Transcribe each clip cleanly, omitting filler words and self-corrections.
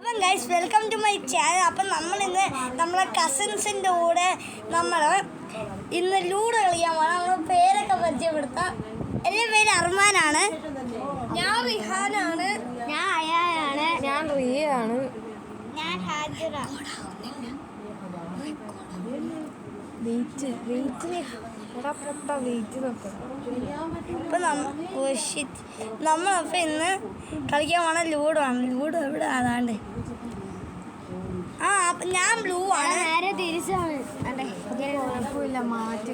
അപ്പം guys welcome to my channel. അപ്പം നമ്മളിന്ന് നമ്മളെ കസിൻസിൻ്റെ കൂടെ ഇന്ന് ലൂഡോ കളിക്കാൻ പോകണം. നമ്മൾ പേരൊക്കെ പരിചയപ്പെടുത്താം. എൻ്റെ പേര് അർമാനാണ്. ഞാൻ റിഹാനാണ്. ഞാൻ അയാനാണ്. ഞാൻ റിയയാണ്. ഞാൻ ഹാജിറ. നമ്മളപ്പോൾ ഇന്ന് കളിക്കാൻ പോണ ലൂഡോ ആണ്. ലൂഡോ എവിടെ ആതാണ്ട്. ഞാൻ ബ്ലൂ ആണ്. നേരെ തിരിച്ചാണ്. കുഴപ്പമില്ല, മാറ്റി.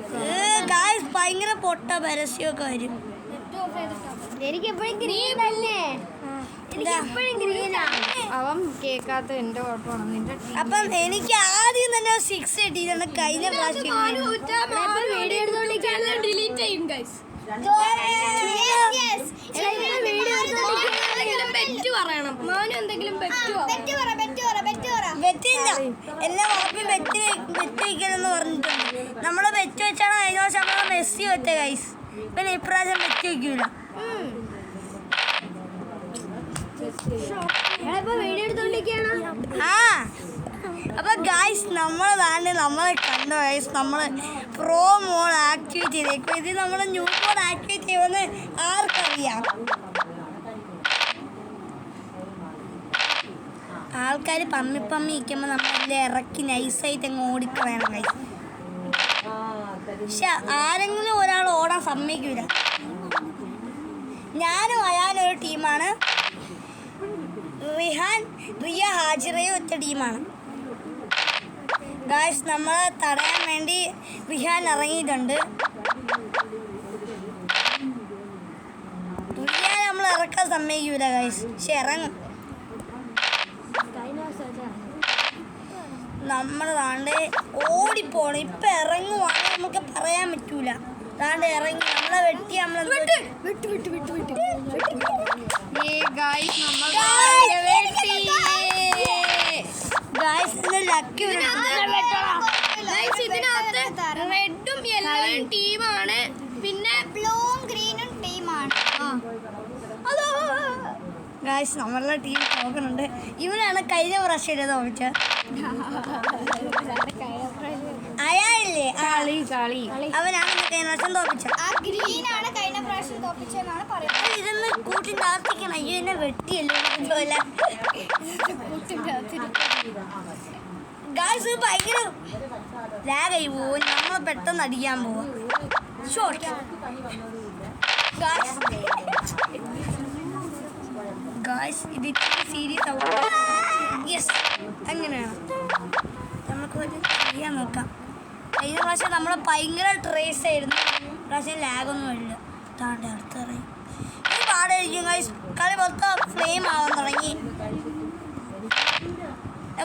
ഭയങ്കര പൊട്ട പരസ്യമൊക്കെ വരും. എനിക്കെപ്പോഴും ഗ്രീൻ തന്നെ. എനിക്കെപ്പോഴും ഗ്രീനാണ്. അവൻ കേൾക്കാത്ത എന്റെ കുഴപ്പമാണ്. നിന്റെ അപ്പം എനിക്ക് ആദ്യം തന്നെ 6 കിട്ടിയിട്ടുണ്ട്. കഴിഞ്ഞ പ്രാവശ്യം വീഡിയോ എടുത്തോണ്ടിരിക്കാണ്. ഡിലീറ്റ് ചെയ്യും ഗൈസ്. പറയണം മോനും എന്തെങ്കിലും ബെറ്റില്ല. എല്ലാ വാക്കും ബെറ്റ് വയ്ക്കലെന്ന് പറഞ്ഞിട്ടുണ്ട്. നമ്മള് ബെറ്റ് വെച്ചാണ് കഴിഞ്ഞ വർഷം നമ്മളെ മെസ്സി വെച്ച ഗൈസ്. പിന്നെ ഇപ്രാവശ്യം ബെറ്റ് വയ്ക്കൂല. വീഡിയോ എടുത്തോണ്ടിരിക്കാണ്. അപ്പൊ ഗൈസ് നമ്മളെ കണ്ടോ ഗൈസ്. നമ്മള് പ്രോ മോഡ് ആക്ടിവേറ്റ് ചെയ്തേക്കും. ഇത് നമ്മള് ന്യൂ മോഡ് ആക്ടിവേറ്റ് ചെയ്യുമെന്ന് ആർക്കറിയാം. ആൾക്കാർ പമ്മി ഇരിക്കുമ്പോൾ നമ്മളെല്ലാം ഇറക്കി നൈസായിട്ട് അങ്ങ് ഓടിക്കളയണം ഗൈസ്. പക്ഷെ ആരെങ്കിലും ഒരാൾ ഓടാൻ സമ്മതിക്കില്ല. ഞാനും അയാനൊരു ടീമാണ്. റിയ ഹാജിറയും ഒറ്റ ടീമാണ് ഗായ്സ്. നമ്മളെ തടയാൻ വേണ്ടി റിഹാൻ ഇറങ്ങിയിട്ടുണ്ട്. റിയ നമ്മൾ ഇറക്കാൻ സമ്മതിക്കൂല ഗായ്സ്. പക്ഷെ ഇറങ്ങും. നമ്മൾ താണ്ട് ഓടിപ്പോണം. ഇപ്പം ഇറങ്ങുവാണെങ്കിൽ നമുക്ക് പറയാൻ പറ്റൂല. താണ്ട് ഇറങ്ങി നമ്മളെ വെട്ടി ലക്കി റെഡും യെല്ലോയും ടീമാണ്. പിന്നെ ബ്ലൂവും ഗ്രീനും ടീമാണ്. ഗായ്സ് നമ്മളുടെ ടീം തോക്കുന്നുണ്ട്. ഇവനാണ് കഴിഞ്ഞ പ്രാവശ്യം തോപ്പിച്ചത്. അയാളില്ലേ അവനാണ് കഴിഞ്ഞ പ്രാവശ്യം തോപ്പിച്ചത്. ഗ്രീനാണ് കഴിഞ്ഞ പ്രാവശ്യം തോപ്പിച്ചെന്നാണ് പറയുന്നത്. ഇതൊന്ന് കൂട്ടി താത്തിക്കണം. അയ്യോ എന്നെ വെട്ടിയല്ലേ. ഗായ്സ് ഭയങ്കര ലാഗായി പോവും. നമ്മൾ പെട്ടെന്ന് അടിക്കാൻ പോവാ. ഗായ്സ് ഇത് സീരിയസ് ആവും. യെസ്, അങ്ങനെയാണ്. നമുക്ക് ചെയ്യാൻ നോക്കാം. കഴിഞ്ഞ പ്രാവശ്യം നമ്മൾ ഭയങ്കര ട്രേസ് ആയിരുന്നു. പ്രാവശ്യം ലാഗൊന്നും ഇല്ല. താണ്ട് അടുത്തറിയും ഈ പാടായിരിക്കും ഗായ്സ്. കളി മൊത്തം ഫ്ലെയിം ആവാൻ തുടങ്ങി.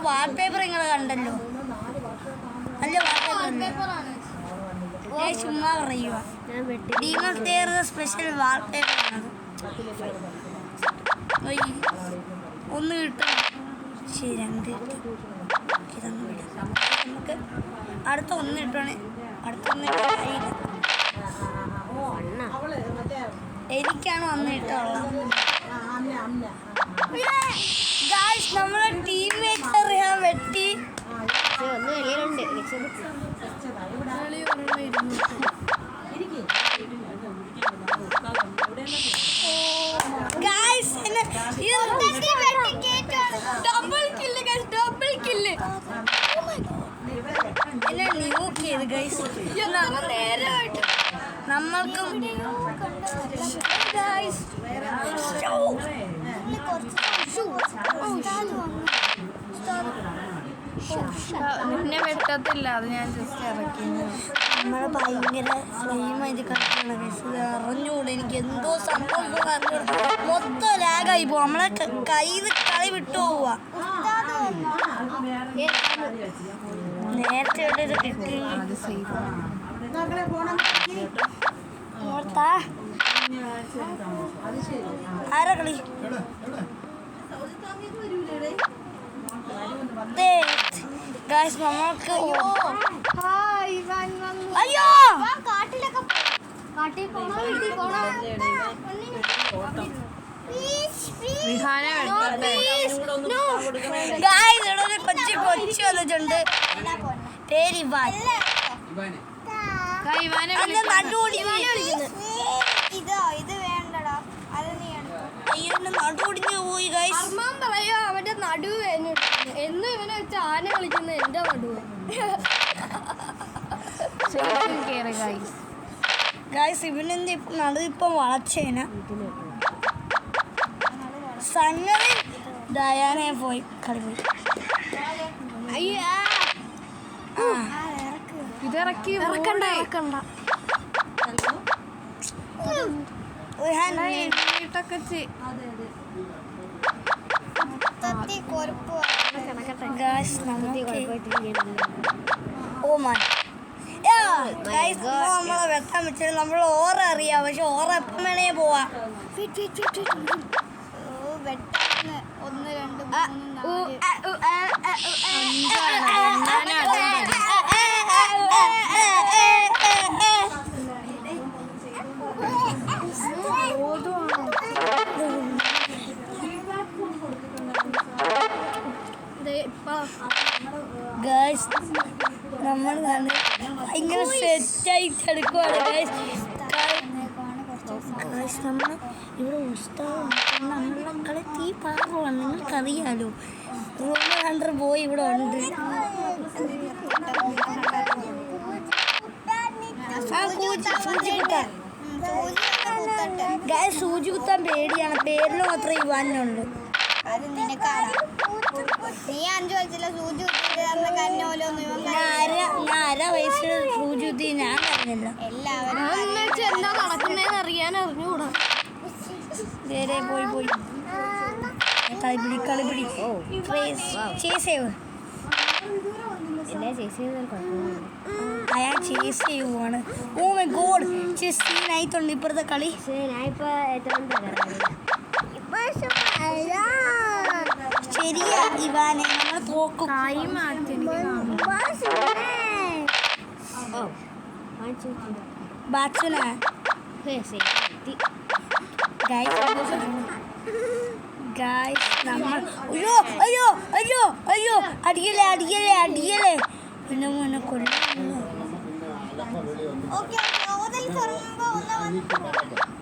വാൾപേപ്പർ നിങ്ങൾ കണ്ടല്ലോ. നല്ല വാൾപേപ്പറാണ്. ചുമ്മാ പറയുക. ഡീമൺ സ്ലെയറിന്റെ സ്പെഷ്യൽ വാൾപേപ്പറാണ്. ഒന്ന് കിട്ടും. ശരി, 2 കിട്ടി. ഇതൊന്നും വിടാം. നമുക്ക് അടുത്ത 1 കിട്ടുവാണ്. അടുത്ത 1 കിട്ടാൻ എനിക്കാണ് 1 കിട്ടുള്ളത്. നമ്മളെ ടീംമേറ്റ് റിഹാൻ വെട്ടി. നമ്മൾക്കും നിന്നെ വെട്ടത്തില്ല. അത് ഞാൻ ജസ്റ്റ് ഇറക്കി. നമ്മളെ ഭയങ്കര ഫ്ലെയിമായിട്ട് കളിക്കണം. അറിഞ്ഞൂടെ എനിക്ക് എന്തോ സംഭവം മൊത്തം ലാഗായി പോവാ. നമ്മളെ കയ്യിൽ നിന്ന് കളി വിട്ടു പോവാ. നേരത്തെ ഇത് കിട്ടി. ആരാ കളി? ഗായ്സ് നമ്മൾക്ക് അയ്യോ കാട്ടിൽ പോണോ വീട്ടിൽ പോണോ? റിഹാന വെട്ടട്ടെ. ഗായ്സ് ഇവിടെ ഒരു കൊച്ചു വന്നിട്ടുണ്ട്. പേര് ഇവാൻ. ഇവാനെ അല്ല നടുവൊടിഞ്ഞ് ഇത് വേണ്ടടാ അത് നീ എടുത്തോ. അയ്യോ നടുവൊടിഞ്ഞ് പോയി ഗായ്സ്. അമ്മാൻ പറയാ അവന്റെ നടുവ് വേദനിക്കുന്നു. എന്നും ഇവനെ വെച്ച് ആന കളിക്കുന്ന എന്റെ നടുവ്. കേറി ഗൈസ്. ഗായ്സ് ഇവനെന്ത് നടുവിപ്പം വളച്ചേന. സംഗതി ഡയാനെ പോയി കളി പോയി. ഇതിറക്കി ഇറക്കണ്ട വീട്ടൊക്കെ തത്തി കൊരുപ്പ് ഗായ്സ് ഓ മൈ ഗായ്സ് നമ്മളെ വെട്ടാൻ വെച്ചിട്ട് നമ്മൾ ഓറ അറിയാം. പക്ഷെ ഓറ എപ്പം വേണേ പോവാ. വെട്ടാന്ന് 1 2 3 ഗായ്സ് നമ്മൾ ഭയങ്കര സെറ്റായിട്ട് എടുക്കുവാണ് ഗായ്സ്. ഗായ്സ് നമ്മൾ ഇവിടെ ഉസ്താദ് നമ്മളെ കളി തീ പാറുവാണ്. നിങ്ങൾക്കറിയാലോ റൂമർ ഹണ്ടർ ബോയ് ഇവിടെ ഉണ്ട്. ഗായ്സ് സൂചി കുത്താൻ പേടിയാണ്. പേരിൽ മാത്രമേ ഇവാനുള്ളൂ. അത് നിനക്കാണ്. നീ 5 വയസ്സിലെ സൂചി കുത്തിയിരുന്ന കന്നോലൊന്നും ഇവൻ ഞാൻ അര വയസ്സിൽ സൂചി കുത്തി ഞാൻ പറഞ്ഞില്ല. എല്ലാവരും എന്താ നടക്കുന്നതെന്ന് അറിയാൻ അറിഞ്ഞുകൂടാ. നേരെ പോയി കളിപിടി ചേസ് ചെയ്യുക. അയാൾ ചേസ് ചെയ്യുവാണ്. ഓ മൈ ഗോഡ് ചെസ് സീനായിട്ടുണ്ട് ഇപ്പുറത്തെ കളി. ശരിയാ ഇവാനെ നമ്മൾ തോക്കും. ബാറ്റ്സുന ഗായ്സ് നമ്മൾ അയ്യോ അടിയല്ലേ പിന്നെ മോനെ കൊല്ലുന്നു. ഓക്കെ ഓതൽ തുറന്നുമ്പോ ഒന്ന്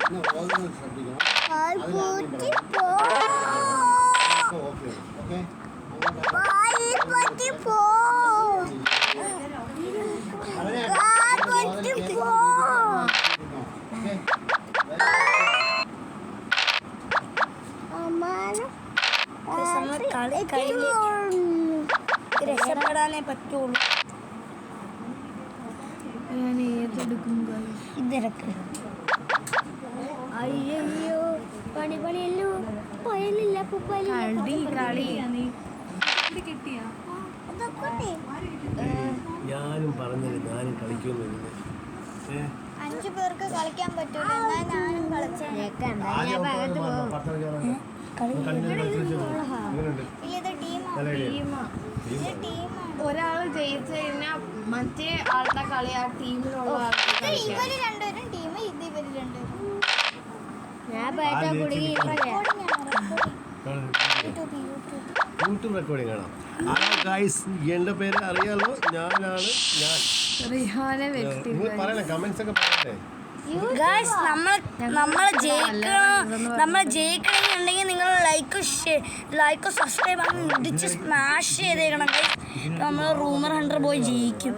കളി കഴിഞ്ഞ് രക്ഷപ്പെടാനേ പറ്റുള്ളൂ. ഞാൻ ഏതെടുക്കും ഇതിരക്ക് അയ്യോ പണിയല്ലോ പോയലില്ല കളി ഞാനും പറഞ്ഞത് ഞാനും കളിക്കുമെന്ന്. 5 പേർക്ക് കളിക്കാൻ പറ്റൂല. എന്നാൽ ഞാനും കളിച്ചേ. ഇത് ടീമാണ്. ഒരാൾ ജയിച്ചു കഴിഞ്ഞാൽ മറ്റേ ആളുടെ കളി ആ ടീമിലുള്ള ഇവര് രണ്ടുപേരും ടീം. ഇത് ഇവര് രണ്ടുപേരും. യൂട്യൂബ് റെക്കോർഡിംഗ് കാണാം. ഹലോ ഗൈസ്, എൻ്റെ പേര് അറിയാലോ, ഞാനാണ് ഞാൻ. റിഹാനെ വെട്ടി. നിങ്ങൾ പറയണേ, കമന്റ്സ് ഒക്കെ പറയണേ. ഗായ്സ് നമ്മൾ ജയിക്കണമെന്നുണ്ടെങ്കിൽ നിങ്ങൾ ലൈക്ക് സബ്സ്ക്രൈബ് ഇടിച്ച് സ്മാഷ് ചെയ്തേക്കണം ഗായ്സ്. നമ്മൾ റൂമർ ഹണ്ടർ പോയി ജയിക്കും.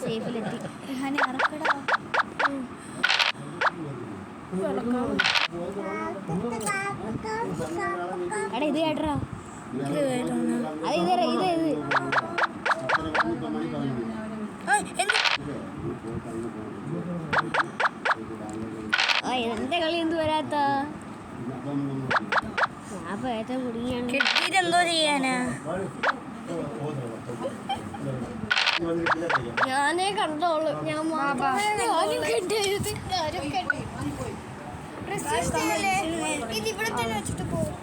സേഫിലെത്തി. റിഹാനെ ഇറക്കടാ. എടാ ഇത് കേട്ടറാ. എന്റെ കളി എന്ത് വരാത്ത കിട്ടിയിട്ടെന്തോ ചെയ്യാനാ. ഞാനേ കണ്ടോളൂ. ഞാൻ ഇത് ഇവിടെ തന്നെ വെച്ചിട്ട് പോകും.